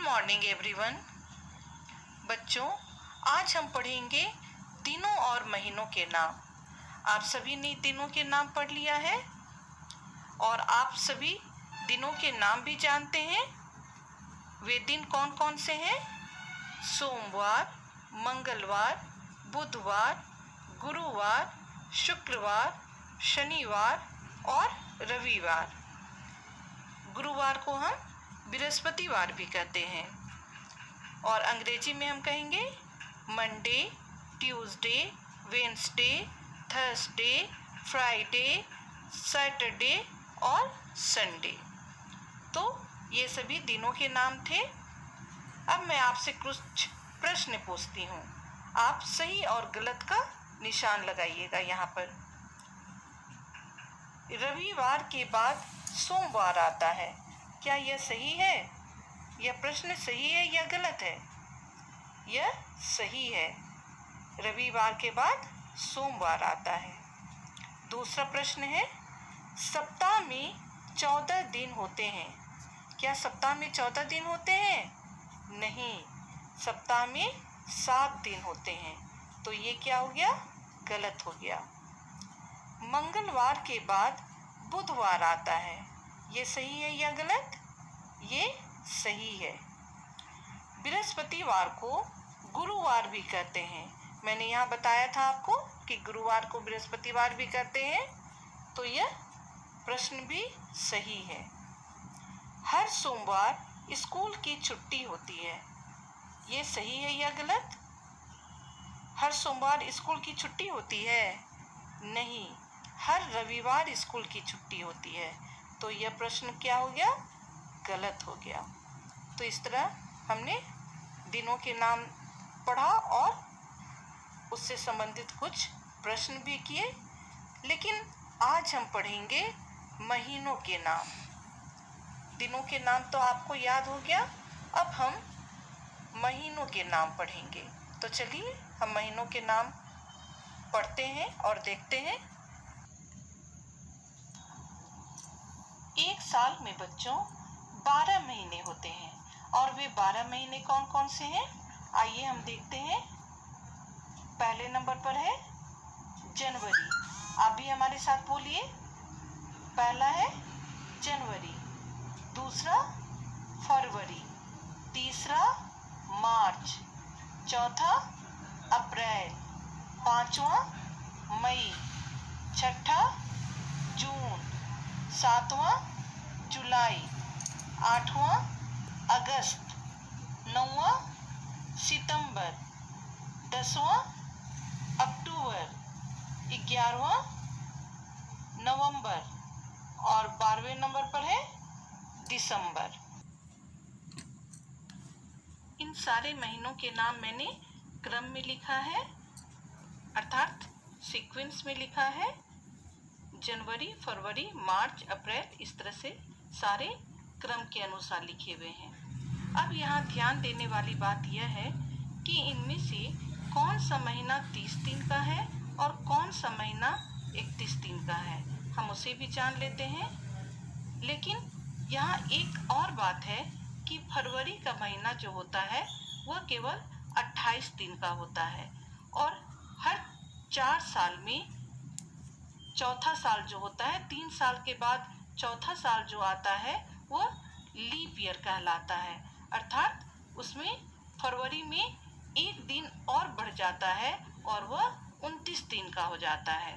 Morning everyone. बच्चों, आज हम पढ़ेंगे दिनों और महीनों के नाम। आप सभी ने दिनों के नाम पढ़ लिया है और आप सभी दिनों के नाम भी जानते हैं। वे दिन कौन कौन से हैं? सोमवार, मंगलवार, बुधवार, गुरुवार, शुक्रवार, शनिवार और रविवार। गुरुवार को हम बृहस्पतिवार भी कहते हैं और अंग्रेजी में हम कहेंगे Monday, Tuesday, Wednesday, Thursday, Friday, Saturday और संडे। तो ये सभी दिनों के नाम थे। अब मैं आपसे कुछ प्रश्न पूछती हूँ। आप सही और गलत का निशान लगाइएगा यहाँ पर। रविवार के बाद सोमवार आता है, क्या यह सही है? यह प्रश्न सही है या गलत है? यह सही है। रविवार के बाद सोमवार आता है। दूसरा प्रश्न है, सप्ताह में 14 दिन होते हैं, क्या सप्ताह में 14 दिन होते हैं? नहीं, सप्ताह में 7 दिन होते हैं। तो ये क्या हो गया? गलत हो गया। मंगलवार के बाद बुधवार आता है, ये सही है या गलत? ये सही है। बृहस्पतिवार को गुरुवार भी कहते हैं। मैंने यहाँ बताया था आपको कि गुरुवार को बृहस्पतिवार भी कहते हैं। तो यह प्रश्न भी सही है। हर सोमवार स्कूल की छुट्टी होती है, ये सही है या गलत? हर सोमवार स्कूल की छुट्टी होती है? नहीं, हर रविवार स्कूल की छुट्टी होती है। तो यह प्रश्न क्या हो गया? गलत हो गया। तो इस तरह हमने दिनों के नाम पढ़ा और उससे संबंधित कुछ प्रश्न भी किए। लेकिन आज हम पढ़ेंगे महीनों के नाम। दिनों के नाम तो आपको याद हो गया, अब हम महीनों के नाम पढ़ेंगे। तो चलिए हम महीनों के नाम पढ़ते हैं और देखते हैं। एक साल में बच्चों 12 महीने होते हैं और वे 12 महीने कौन कौन से हैं? आइए हम देखते हैं। पहले नंबर पर है जनवरी। आप भी हमारे साथ बोलिए। पहला है जनवरी, दूसरा फरवरी, तीसरा मार्च, चौथा अप्रैल, पांचवा मई, छठा जून, सातवां जुलाई, आठवां अगस्त, नौवां सितंबर, 10वां अक्टूबर, 11वां नवंबर और 12वें नंबर पर है दिसंबर। इन सारे महीनों के नाम मैंने क्रम में लिखा है, अर्थात सीक्वेंस में लिखा है। जनवरी, फरवरी, मार्च, अप्रैल, इस तरह से सारे क्रम के अनुसार लिखे हुए हैं। अब यहाँ ध्यान देने वाली बात यह है कि इनमें से कौन सा महीना 30 दिन का है और कौन सा महीना 31 दिन का है, हम उसे भी जान लेते हैं। लेकिन यहाँ एक और बात है कि फरवरी का महीना जो होता है वह केवल 28 दिन का होता है और हर 4 साल में चौथा साल जो होता है, 3 साल के बाद चौथा साल जो आता है वह लीप ईयर कहलाता है। अर्थात उसमें फरवरी में एक दिन और बढ़ जाता है और वह 29 दिन का हो जाता है।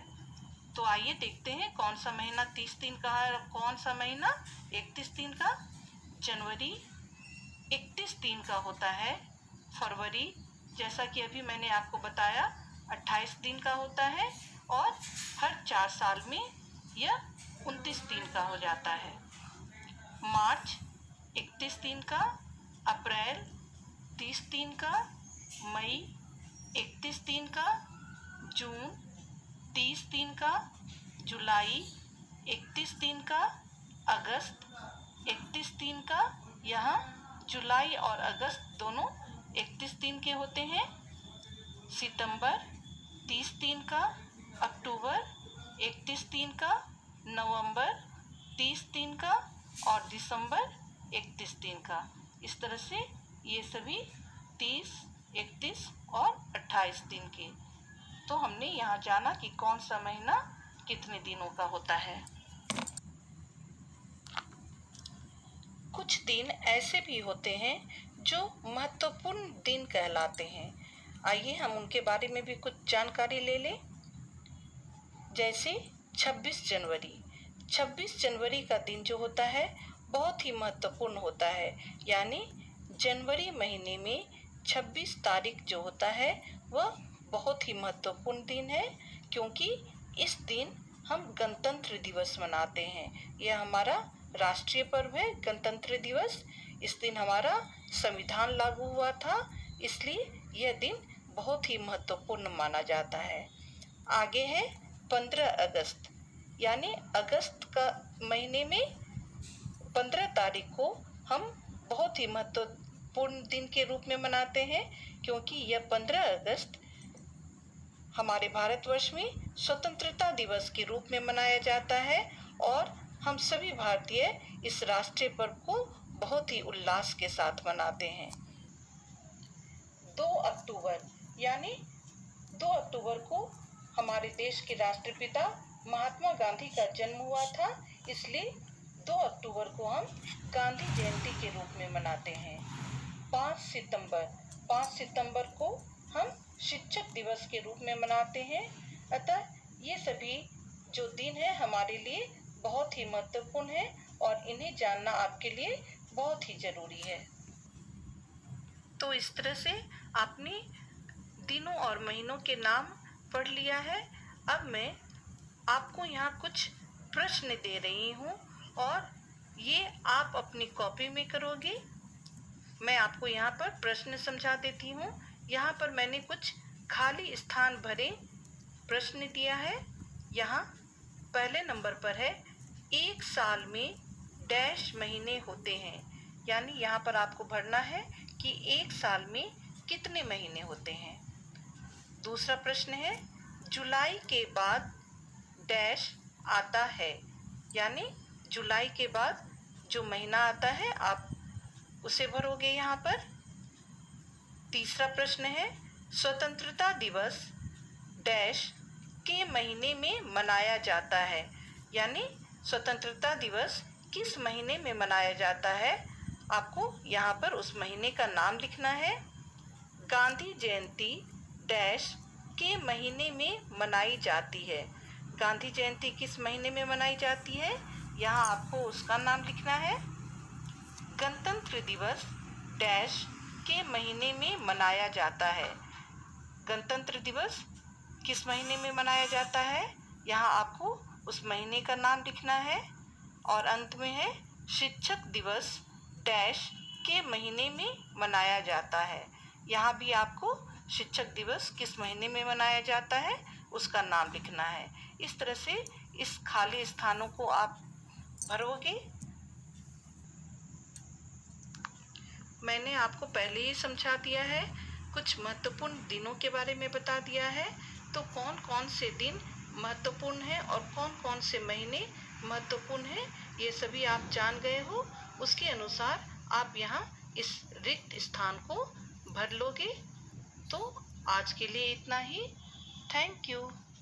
तो आइए देखते हैं कौन सा महीना 30 दिन का है और कौन सा महीना 31 दिन का। जनवरी 31 दिन का होता है। फरवरी, जैसा कि अभी मैंने आपको बताया, 28 दिन का होता है और हर 4 साल में यह 29 दिन का हो जाता है। मार्च 31 दिन का, अप्रैल 30 दिन का, मई 31 दिन का, जून 30 दिन का, जुलाई 31 दिन का, अगस्त 31 दिन का। यहाँ जुलाई और अगस्त दोनों 31 दिन के होते हैं। सितंबर 30 दिन का, अक्टूबर 31 दिन का, नवंबर 30 दिन का और दिसंबर 31 दिन का। इस तरह से ये सभी 30, 31 और 28 दिन के। तो हमने यहाँ जाना कि कौन सा महीना कितने दिनों का होता है। कुछ दिन ऐसे भी होते हैं जो महत्वपूर्ण दिन कहलाते हैं। आइए हम उनके बारे में भी कुछ जानकारी ले लें। जैसे 26 जनवरी। 26 जनवरी का दिन जो होता है बहुत ही महत्वपूर्ण होता है। यानी जनवरी महीने में 26 तारीख जो होता है वह बहुत ही महत्वपूर्ण दिन है, क्योंकि इस दिन हम गणतंत्र दिवस मनाते हैं। यह हमारा राष्ट्रीय पर्व है, गणतंत्र दिवस। इस दिन हमारा संविधान लागू हुआ था, इसलिए यह दिन बहुत ही महत्वपूर्ण माना जाता है। आगे है 15 अगस्त। यानी अगस्त का महीने में 15 तारीख को हम बहुत ही महत्वपूर्ण दिन के रूप में मनाते हैं, क्योंकि यह 15 अगस्त हमारे भारतवर्ष में स्वतंत्रता दिवस के रूप में मनाया जाता है और हम सभी भारतीय इस राष्ट्रीय पर्व को बहुत ही उल्लास के साथ मनाते हैं। 2 अक्टूबर। यानी 2 अक्टूबर को हमारे देश के राष्ट्रपिता महात्मा गांधी का जन्म हुआ था, इसलिए 2 अक्टूबर को हम गांधी जयंती के रूप में मनाते हैं। 5 सितंबर। 5 सितंबर को हम शिक्षक दिवस के रूप में मनाते हैं। अतः ये सभी जो दिन है हमारे लिए बहुत ही महत्वपूर्ण है और इन्हें जानना आपके लिए बहुत ही जरूरी है। तो इस तरह से आपने दिनों और महीनों के नाम पढ़ लिया है। अब मैं आपको यहाँ कुछ प्रश्न दे रही हूँ और ये आप अपनी कॉपी में करोगे। मैं आपको यहाँ पर प्रश्न समझा देती हूँ। यहाँ पर मैंने कुछ खाली स्थान भरे प्रश्न दिया है। यहाँ पहले नंबर पर है, एक साल में डैश महीने होते हैं। यानी यहाँ पर आपको भरना है कि एक साल में कितने महीने होते हैं। दूसरा प्रश्न है, जुलाई के बाद डैश आता है। यानी जुलाई के बाद जो महीना आता है आप उसे भरोगे यहाँ पर। तीसरा प्रश्न है, स्वतंत्रता दिवस डैश के महीने में मनाया जाता है। यानी स्वतंत्रता दिवस किस महीने में मनाया जाता है, आपको यहाँ पर उस महीने का नाम लिखना है। गांधी जयंती डैश के महीने में मनाई जाती है। गांधी जयंती किस महीने में मनाई जाती है, यहाँ आपको उसका नाम लिखना है। गणतंत्र दिवस डैश के महीने में मनाया जाता है। गणतंत्र दिवस किस महीने में मनाया जाता है, यहाँ आपको उस महीने का नाम लिखना है। और अंत में है, शिक्षक दिवस डैश के महीने में मनाया जाता है। यहाँ भी आपको शिक्षक दिवस किस महीने में मनाया जाता है उसका नाम लिखना है। इस तरह से इस खाली स्थानों को आप भरोगे। मैंने आपको पहले ही समझा दिया है, कुछ महत्वपूर्ण दिनों के बारे में बता दिया है। तो कौन कौन से दिन महत्वपूर्ण हैं और कौन कौन से महीने महत्वपूर्ण हैं, ये सभी आप जान गए हो। उसके अनुसार आप यहाँ इस रिक्त स्थान को भर लोगे। तो आज के लिए इतना ही। Thank you.